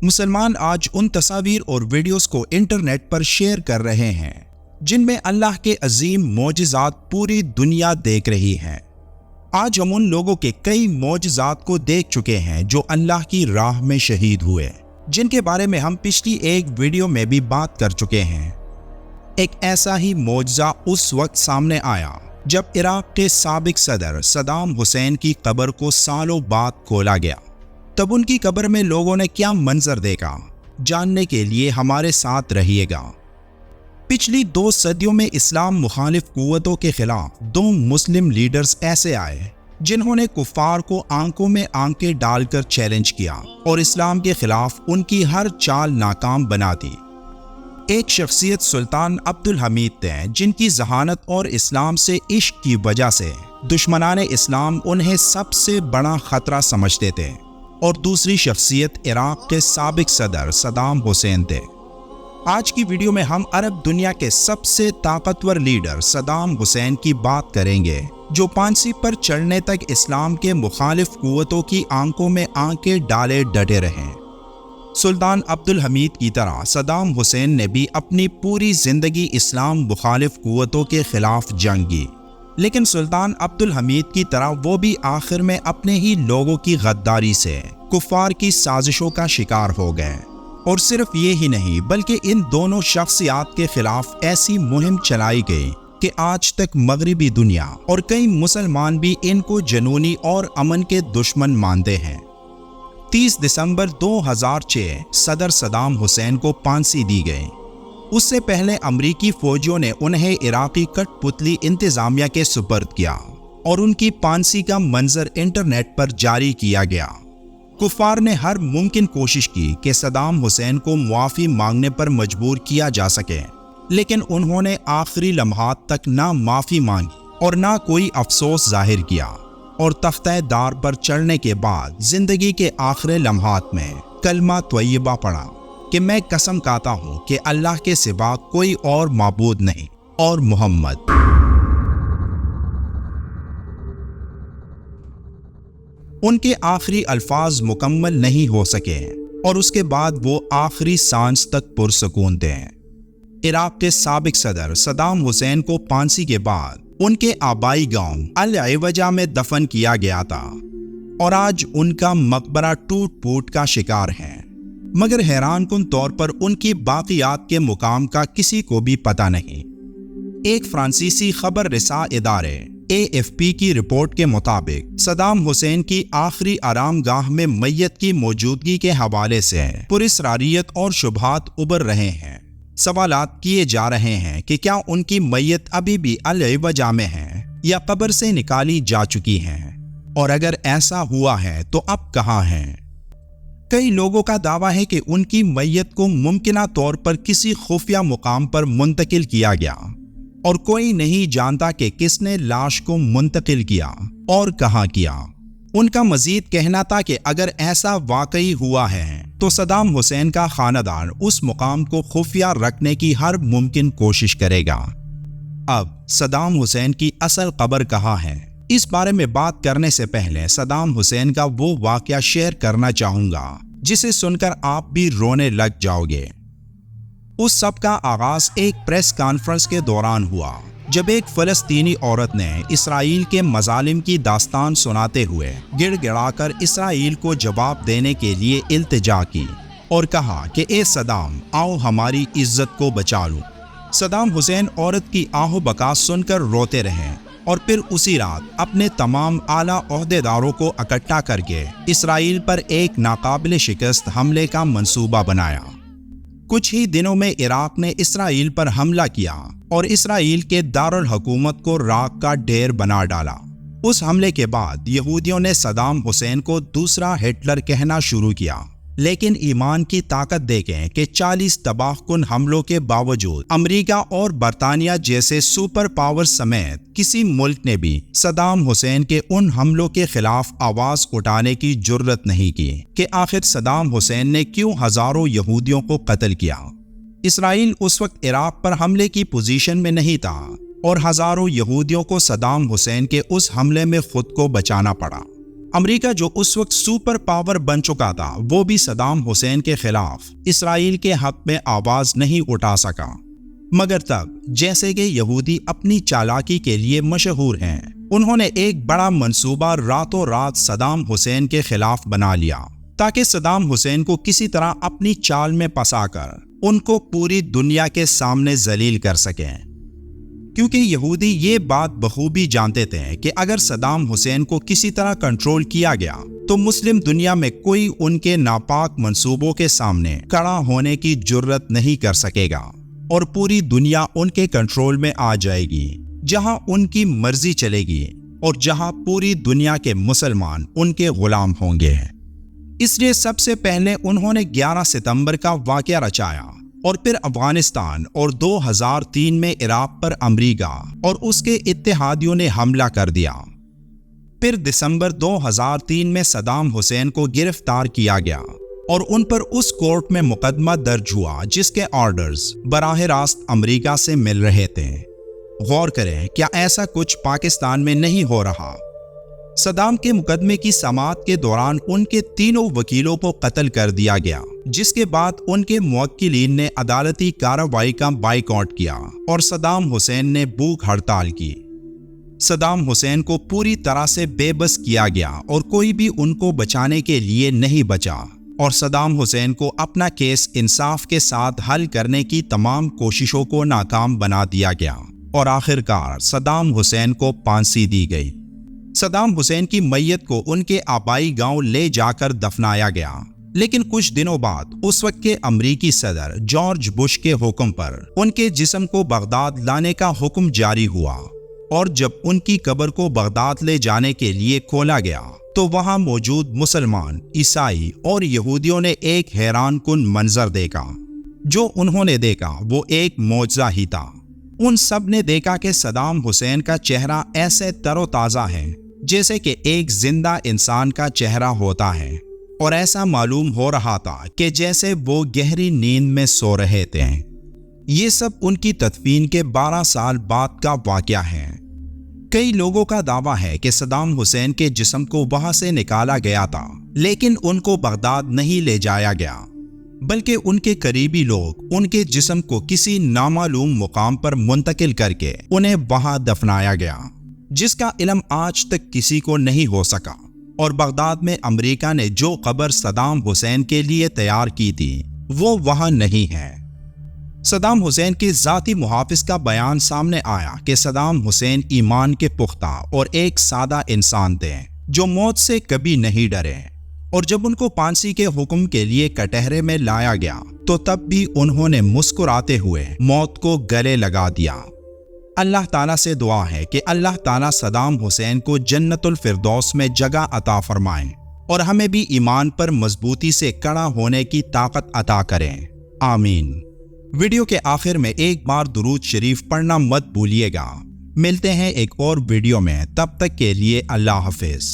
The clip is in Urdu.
مسلمان آج ان تصاویر اور ویڈیوز کو انٹرنیٹ پر شیئر کر رہے ہیں جن میں اللہ کے عظیم معجزات پوری دنیا دیکھ رہی ہے۔ آج ہم ان لوگوں کے کئی معجزات کو دیکھ چکے ہیں جو اللہ کی راہ میں شہید ہوئے، جن کے بارے میں ہم پچھلی ایک ویڈیو میں بھی بات کر چکے ہیں۔ ایک ایسا ہی معجزہ اس وقت سامنے آیا جب عراق کے سابق صدر صدام حسین کی قبر کو سالوں بعد کھولا گیا۔ تب ان کی قبر میں لوگوں نے کیا منظر دیکھا، جاننے کے لیے ہمارے ساتھ رہیے گا۔ پچھلی 2 صدیوں میں اسلام مخالف قوتوں کے خلاف 2 مسلم لیڈرز ایسے آئے جنہوں نے کفار کو آنکھوں میں آنکھیں ڈال کر چیلنج کیا اور اسلام کے خلاف ان کی ہر چال ناکام بنا دی۔ ایک شخصیت سلطان عبدالحمید تھے جن کی ذہانت اور اسلام سے عشق کی وجہ سے دشمنان اسلام انہیں سب سے بڑا خطرہ سمجھتے تھے، اور دوسری شخصیت عراق کے سابق صدر صدام حسین تھے۔ آج کی ویڈیو میں ہم عرب دنیا کے سب سے طاقتور لیڈر صدام حسین کی بات کریں گے، جو پھانسی پر چڑھنے تک اسلام کے مخالف قوتوں کی آنکھوں میں آنکھیں ڈالے ڈٹے رہے۔ سلطان عبدالحمید کی طرح صدام حسین نے بھی اپنی پوری زندگی اسلام مخالف قوتوں کے خلاف جنگ کی، لیکن سلطان عبدالحمید کی طرح وہ بھی آخر میں اپنے ہی لوگوں کی غداری سے کفار کی سازشوں کا شکار ہو گئے۔ اور صرف یہ ہی نہیں بلکہ ان دونوں شخصیات کے خلاف ایسی مہم چلائی گئی کہ آج تک مغربی دنیا اور کئی مسلمان بھی ان کو جنونی اور امن کے دشمن مانتے ہیں۔ 30 دسمبر 2006 صدر صدام حسین کو پھانسی دی گئی۔ اس سے پہلے امریکی فوجیوں نے انہیں عراقی کٹ پتلی انتظامیہ کے سپرد کیا اور ان کی پھانسی کا منظر انٹرنیٹ پر جاری کیا گیا۔ کفار نے ہر ممکن کوشش کی کہ صدام حسین کو معافی مانگنے پر مجبور کیا جا سکے، لیکن انہوں نے آخری لمحات تک نہ معافی مانگی اور نہ کوئی افسوس ظاہر کیا، اور تختہ دار پر چڑھنے کے بعد زندگی کے آخری لمحات میں کلمہ طیبہ پڑھا کہ میں قسم کھاتا ہوں کہ اللہ کے سوا کوئی اور معبود نہیں اور محمد۔ ان کے آخری الفاظ مکمل نہیں ہو سکے اور اس کے بعد وہ آخری سانس تک پرسکون تھے۔ عراق کے سابق صدر صدام حسین کو پھانسی کے بعد ان کے آبائی گاؤں العوجہ میں دفن کیا گیا تھا، اور آج ان کا مقبرہ ٹوٹ پھوٹ کا شکار ہے، مگر حیران کن طور پر ان کی باقیات کے مقام کا کسی کو بھی پتہ نہیں۔ ایک فرانسیسی خبر رساں ادارے AFP کی رپورٹ کے مطابق صدام حسین کی آخری آرام گاہ میں میت کی موجودگی کے حوالے سے پراسراریت اور شبہات ابھر رہے ہیں۔ سوالات کیے جا رہے ہیں کہ کیا ان کی میت ابھی بھی العوجہ میں ہے یا قبر سے نکالی جا چکی ہے، اور اگر ایسا ہوا ہے تو اب کہاں ہیں۔ کئی لوگوں کا دعویٰ ہے کہ ان کی میت کو ممکنہ طور پر کسی خفیہ مقام پر منتقل کیا گیا، اور کوئی نہیں جانتا کہ کس نے لاش کو منتقل کیا اور کہاں کیا۔ ان کا مزید کہنا تھا کہ اگر ایسا واقعی ہوا ہے تو صدام حسین کا خاندان اس مقام کو خفیہ رکھنے کی ہر ممکن کوشش کرے گا۔ اب صدام حسین کی اصل قبر کہاں ہے، اس بارے میں بات کرنے سے پہلے صدام حسین کا وہ واقعہ شیئر کرنا چاہوں گا جسے سن کر آپ بھی رونے لگ جاؤ گے۔ اس سب کا آغاز ایک پریس کانفرنس کے دوران ہوا جب ایک فلسطینی عورت نے اسرائیل کے مظالم کی داستان سناتے ہوئے گڑ گڑا کر اسرائیل کو جواب دینے کے لیے التجا کی اور کہا کہ اے صدام، آؤ ہماری عزت کو بچا لو۔ صدام حسین عورت کی آہ و بکا سن کر روتے رہے اور پھر اسی رات اپنے تمام اعلیٰ عہدیداروں کو اکٹھا کر کے اسرائیل پر ایک ناقابل شکست حملے کا منصوبہ بنایا۔ کچھ ہی دنوں میں عراق نے اسرائیل پر حملہ کیا اور اسرائیل کے دارالحکومت کو راکھ کا ڈھیر بنا ڈالا۔ اس حملے کے بعد یہودیوں نے صدام حسین کو دوسرا ہٹلر کہنا شروع کیا، لیکن ایمان کی طاقت دیکھیں کہ 40 تباہ کن حملوں کے باوجود امریکہ اور برطانیہ جیسے سپر پاور سمیت کسی ملک نے بھی صدام حسین کے ان حملوں کے خلاف آواز اٹھانے کی جرت نہیں کی کہ آخر صدام حسین نے کیوں ہزاروں یہودیوں کو قتل کیا۔ اسرائیل اس وقت عراق پر حملے کی پوزیشن میں نہیں تھا اور ہزاروں یہودیوں کو صدام حسین کے اس حملے میں خود کو بچانا پڑا۔ امریکہ جو اس وقت سپر پاور بن چکا تھا وہ بھی صدام حسین کے خلاف اسرائیل کے حق میں آواز نہیں اٹھا سکا، مگر تب جیسے کہ یہودی اپنی چالاکی کے لیے مشہور ہیں، انہوں نے ایک بڑا منصوبہ راتوں رات صدام حسین کے خلاف بنا لیا تاکہ صدام حسین کو کسی طرح اپنی چال میں پھنسا کر ان کو پوری دنیا کے سامنے ذلیل کر سکیں، کیونکہ یہودی یہ بات بخوبی جانتے تھے کہ اگر صدام حسین کو کسی طرح کنٹرول کیا گیا تو مسلم دنیا میں کوئی ان کے ناپاک منصوبوں کے سامنے کھڑا ہونے کی جرت نہیں کر سکے گا اور پوری دنیا ان کے کنٹرول میں آ جائے گی، جہاں ان کی مرضی چلے گی اور جہاں پوری دنیا کے مسلمان ان کے غلام ہوں گے۔ اس لیے سب سے پہلے انہوں نے 11 ستمبر کا واقعہ رچایا اور پھر افغانستان اور 2003 میں عراق پر امریکہ اور اس کے اتحادیوں نے حملہ کر دیا۔ پھر دسمبر 2003 میں صدام حسین کو گرفتار کیا گیا اور ان پر اس کورٹ میں مقدمہ درج ہوا جس کے آرڈرز براہ راست امریکہ سے مل رہے تھے۔ غور کریں، کیا ایسا کچھ پاکستان میں نہیں ہو رہا؟ صدام کے مقدمے کی سماعت کے دوران ان کے تینوں وکیلوں کو قتل کر دیا گیا، جس کے بعد ان کے موکلین نے عدالتی کارروائی کا بائیکاٹ کیا اور صدام حسین نے بھوک ہڑتال کی۔ صدام حسین کو پوری طرح سے بے بس کیا گیا اور کوئی بھی ان کو بچانے کے لیے نہیں بچا، اور صدام حسین کو اپنا کیس انصاف کے ساتھ حل کرنے کی تمام کوششوں کو ناکام بنا دیا گیا اور آخرکار صدام حسین کو پھانسی دی گئی۔ صدام حسین کی میت کو ان کے آبائی گاؤں لے جا کر دفنایا گیا، لیکن کچھ دنوں بعد اس وقت کے امریکی صدر جارج بش کے حکم پر ان کے جسم کو بغداد لانے کا حکم جاری ہوا، اور جب ان کی قبر کو بغداد لے جانے کے لیے کھولا گیا تو وہاں موجود مسلمان، عیسائی اور یہودیوں نے ایک حیران کن منظر دیکھا۔ جو انہوں نے دیکھا وہ ایک معجزہ ہی تھا۔ ان سب نے دیکھا کہ صدام حسین کا چہرہ ایسے تر و تازہ ہے جیسے کہ ایک زندہ انسان کا چہرہ ہوتا ہے، اور ایسا معلوم ہو رہا تھا کہ جیسے وہ گہری نیند میں سو رہے تھے۔ یہ سب ان کی تدفین کے 12 سال بعد کا واقعہ ہے۔ کئی لوگوں کا دعویٰ ہے کہ صدام حسین کے جسم کو وہاں سے نکالا گیا تھا، لیکن ان کو بغداد نہیں لے جایا گیا، بلکہ ان کے قریبی لوگ ان کے جسم کو کسی نامعلوم مقام پر منتقل کر کے انہیں وہاں دفنایا گیا، جس کا علم آج تک کسی کو نہیں ہو سکا۔ اور بغداد میں امریکہ نے جو قبر صدام حسین کے لیے تیار کی تھی وہ وہاں نہیں ہے۔ صدام حسین کے ذاتی محافظ کا بیان سامنے آیا کہ صدام حسین ایمان کے پختہ اور ایک سادہ انسان تھے جو موت سے کبھی نہیں ڈرے، اور جب ان کو پھانسی کے حکم کے لیے کٹہرے میں لایا گیا تو تب بھی انہوں نے مسکراتے ہوئے موت کو گلے لگا دیا۔ اللہ تعالیٰ سے دعا ہے کہ اللہ تعالیٰ صدام حسین کو جنت الفردوس میں جگہ عطا فرمائیں اور ہمیں بھی ایمان پر مضبوطی سے کھڑا ہونے کی طاقت عطا کریں، آمین۔ ویڈیو کے آخر میں ایک بار درود شریف پڑھنا مت بھولیے گا۔ ملتے ہیں ایک اور ویڈیو میں، تب تک کے لیے اللہ حافظ۔